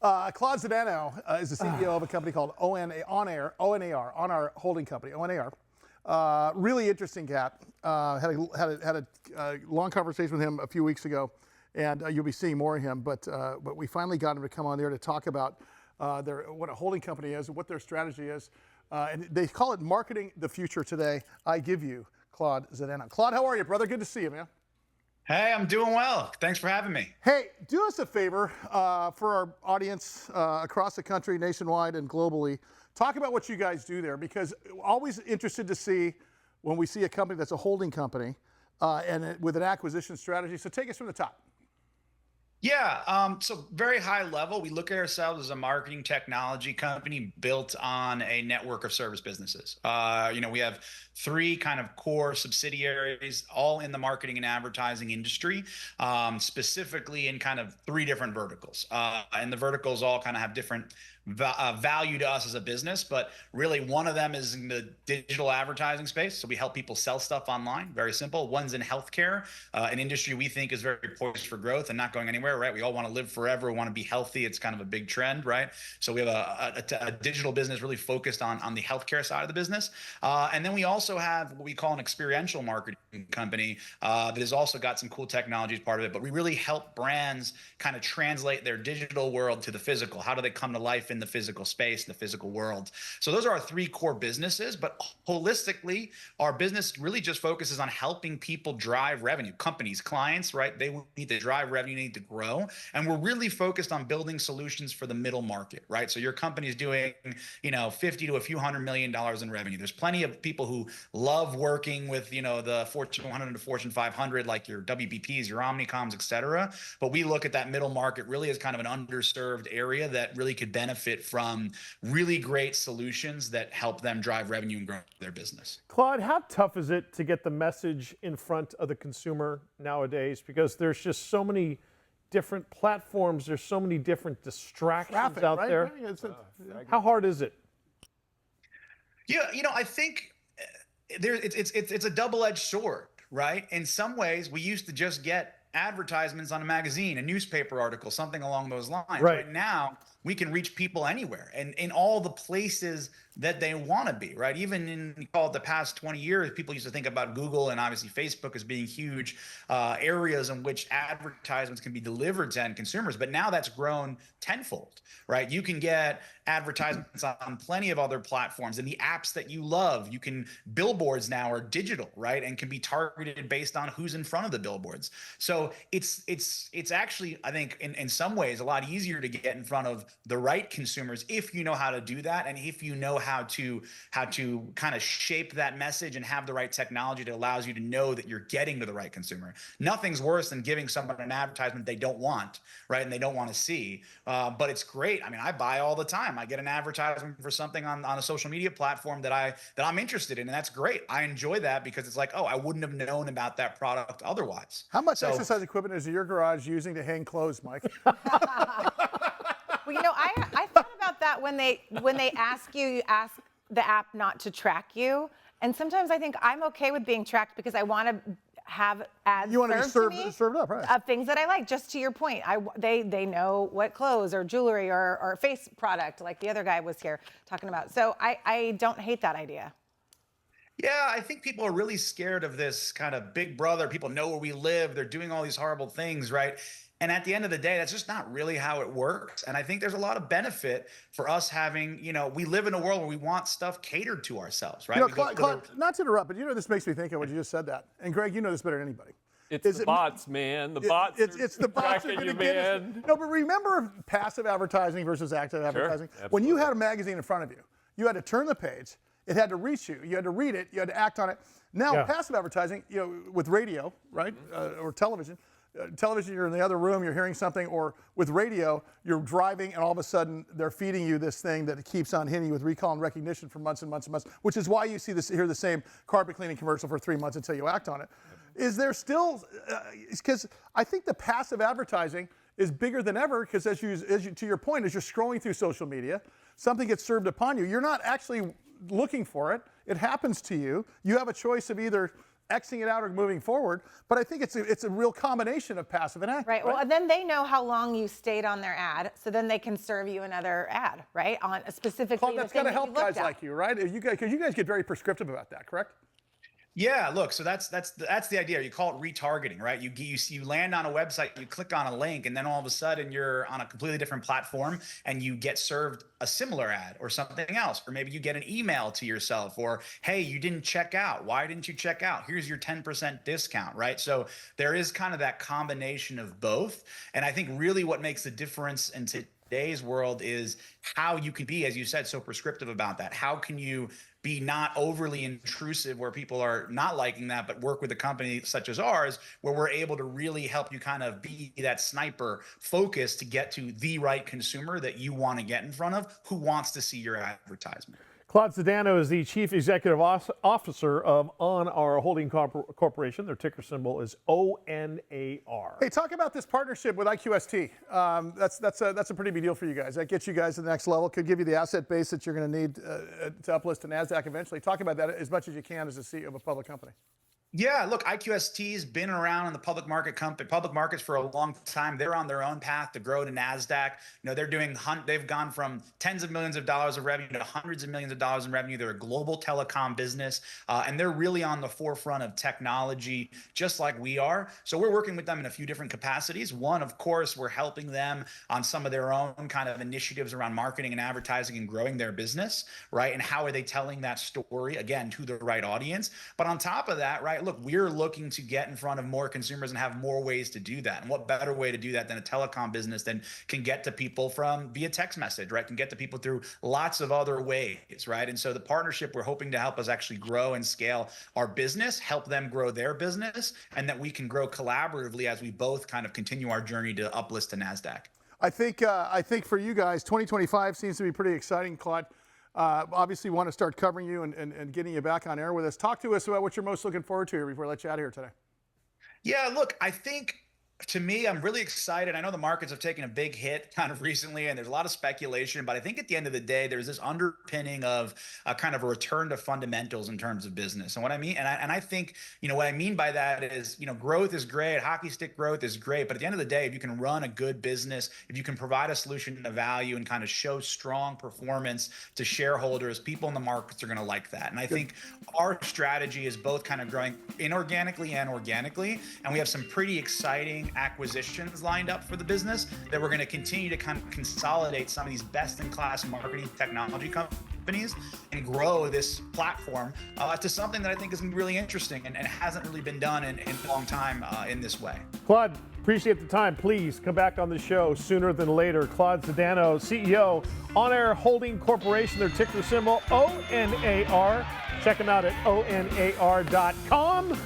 Claude Zdanow is the CEO of a company called ONAR Holding Company, ONAR. Really interesting cat. Had a long conversation with him a few weeks ago, and you'll be seeing more of him. But we finally got him to come on there to talk about what a holding company is, what their strategy is, and they call it marketing the future today. I give you Claude Zdanow. Claude, how are you, brother? Good to see you, man. Hey, I'm doing well. Thanks for having me. Hey, do us a favor for our audience across the country, nationwide and globally. Talk about what you guys do there, because always interested to see when we see a company that's a holding company with an acquisition strategy. So take us from the top. Yeah, so very high level, we look at ourselves as a marketing technology company built on a network of service businesses. We have three kind of core subsidiaries, all in the marketing and advertising industry, specifically in kind of three different verticals. And the verticals all kind of have different value to us as a business, but really one of them is in the digital advertising space. So we help people sell stuff online, very simple. One's in healthcare, an industry we think is very poised for growth and not going anywhere, right? We all want to live forever, we want to be healthy. It's kind of a big trend, right? So we have a digital business really focused on the healthcare side of the business. And then we also have what we call an experiential marketing company that has also got some cool technology as part of it, but we really help brands kind of translate their digital world to the physical. How do they come to life in the physical space, the physical world? So those are our three core businesses, but holistically, our business really just focuses on helping people drive revenue. Companies, clients, right? They need to drive revenue, need to grow. And we're really focused on building solutions for the middle market, right? So your company is doing, 50 to a few $100 million in revenue. There's plenty of people who love working with, the Fortune 100 and the Fortune 500, like your WBPs, your Omnicoms, et cetera. But we look at that middle market really as kind of an underserved area that really could benefit from really great solutions that help them drive revenue and grow their business. Claude, how tough is it to get the message in front of the consumer nowadays? Because there's just so many different platforms, there's so many different distractions out there. How hard is it? Yeah, I think it's a double-edged sword, right? In some ways, we used to just get advertisements on a magazine, a newspaper article, something along those lines. Right now, we can reach people anywhere and in all the places that they want to be, right? Even in the past 20 years, people used to think about Google and obviously Facebook as being huge areas in which advertisements can be delivered to end consumers. But now that's grown tenfold, right? You can get advertisements on plenty of other platforms and the apps that you love. Billboards now are digital, right? And can be targeted based on who's in front of the billboards. So it's actually, I think, in some ways, a lot easier to get in front of the right consumers if you know how to do that, and if you know how to kind of shape that message and have the right technology that allows you to know that you're getting to the right consumer. Nothing's worse than giving someone an advertisement they don't want, right? And they don't want to see. But it's great. I mean, I buy all the time. I get an advertisement for something on a social media platform that I'm interested in, and that's great. I enjoy that because it's like, oh, I wouldn't have known about that product otherwise. How much exercise equipment is your garage using to hang clothes, Mike? Well, I thought about that when they ask you ask the app not to track you. And sometimes I think I'm okay with being tracked because I want to have ads served up, right? Of things that I like. Just to your point, they know what clothes or jewelry or face product, like the other guy was here talking about. So I don't hate that idea. Yeah, I think people are really scared of this kind of big brother. People know where we live. They're doing all these horrible things, right? And at the end of the day, that's just not really how it works. And I think there's a lot of benefit for us having, we live in a world where we want stuff catered to ourselves, right? Claude, not to interrupt, but this makes me think of when you just said that. And Greg, you know this better than anybody. It's the bots, man. The bots. It's the bots are going to get us. No, but remember passive advertising versus active advertising? When you had a magazine in front of you, you had to turn the page. It had to reach you. You had to read it. You had to act on it. Now, passive advertising, with radio, right, or television. Television, you're in the other room, you're hearing something, or with radio, you're driving, and all of a sudden they're feeding you this thing that keeps on hitting you with recall and recognition for months and months and months, which is why you hear the same carpet cleaning commercial for 3 months until you act on it. Is there still, because I think the passive advertising is bigger than ever, because as you, to your point, as you're scrolling through social media, something gets served upon you. You're not actually looking for it. It happens to you. You have a choice of either Xing it out or moving forward. But I think it's a real combination of passive and active. Right. Well, and then they know how long you stayed on their ad, so then they can serve you another ad, right? On specifically. Claude, that's got to help guys like you, right? Because you guys get very prescriptive about that, correct? Yeah, look, so that's the idea. You call it retargeting, right? You land on a website, you click on a link, and then all of a sudden you're on a completely different platform and you get served a similar ad or something else. Or maybe you get an email to yourself, or hey, you didn't check out. Why didn't you check out? Here's your 10% discount, right? So there is kind of that combination of both. And I think really what makes the difference in today's world is how you can be, as you said, so prescriptive about that. How can you be not overly intrusive where people are not liking that, but work with a company such as ours where we're able to really help you kind of be that sniper focus to get to the right consumer that you want to get in front of, who wants to see your advertisement. Claude Zdanow is the Chief Executive Officer of ONAR Holding Corporation. Their ticker symbol is ONAR. Hey, talk about this partnership with IQST. That's a pretty big deal for you guys. That gets you guys to the next level. Could give you the asset base that you're going to need to uplist to NASDAQ eventually. Talk about that as much as you can as a CEO of a public company. Yeah, look, IQST's been around in the public markets for a long time. They're on their own path to grow to NASDAQ. You know, they've gone from tens of millions of dollars of revenue to hundreds of millions of dollars in revenue. They're a global telecom business, and they're really on the forefront of technology, just like we are. So we're working with them in a few different capacities. One, of course, we're helping them on some of their own kind of initiatives around marketing and advertising and growing their business, right? And how are they telling that story, again, to the right audience? But on top of that, right, look, we're looking to get in front of more consumers and have more ways to do that. And what better way to do that than a telecom business that can get to people from via text message, right? Can get to people through lots of other ways, right? And so the partnership, we're hoping to help us actually grow and scale our business, help them grow their business, and that we can grow collaboratively as we both kind of continue our journey to uplist to NASDAQ. I think for you guys, 2025 seems to be pretty exciting, Claude. Obviously, want to start covering you and getting you back on air with us. Talk to us about what you're most looking forward to here before I let you out of here today. Yeah, look, I think to me, I'm really excited. I know the markets have taken a big hit kind of recently, and there's a lot of speculation, but I think at the end of the day, there's this underpinning of a kind of a return to fundamentals in terms of business. And what I mean, and I think, you know, what I mean by that is, you know, growth is great, hockey stick growth is great, but at the end of the day, if you can run a good business, if you can provide a solution and a value and kind of show strong performance to shareholders, people in the markets are going to like that. And I think our strategy is both kind of growing inorganically and organically, and we have some pretty exciting acquisitions lined up for the business that we're going to continue to kind of consolidate some of these best-in-class marketing technology companies and grow this platform to something that I think is really interesting and hasn't really been done in a long time in this way. Claude, appreciate the time. Please come back on the show sooner than later. Claude Zdanow, CEO, ONAR Holding Corporation, their ticker symbol ONAR. Check them out at onar.com.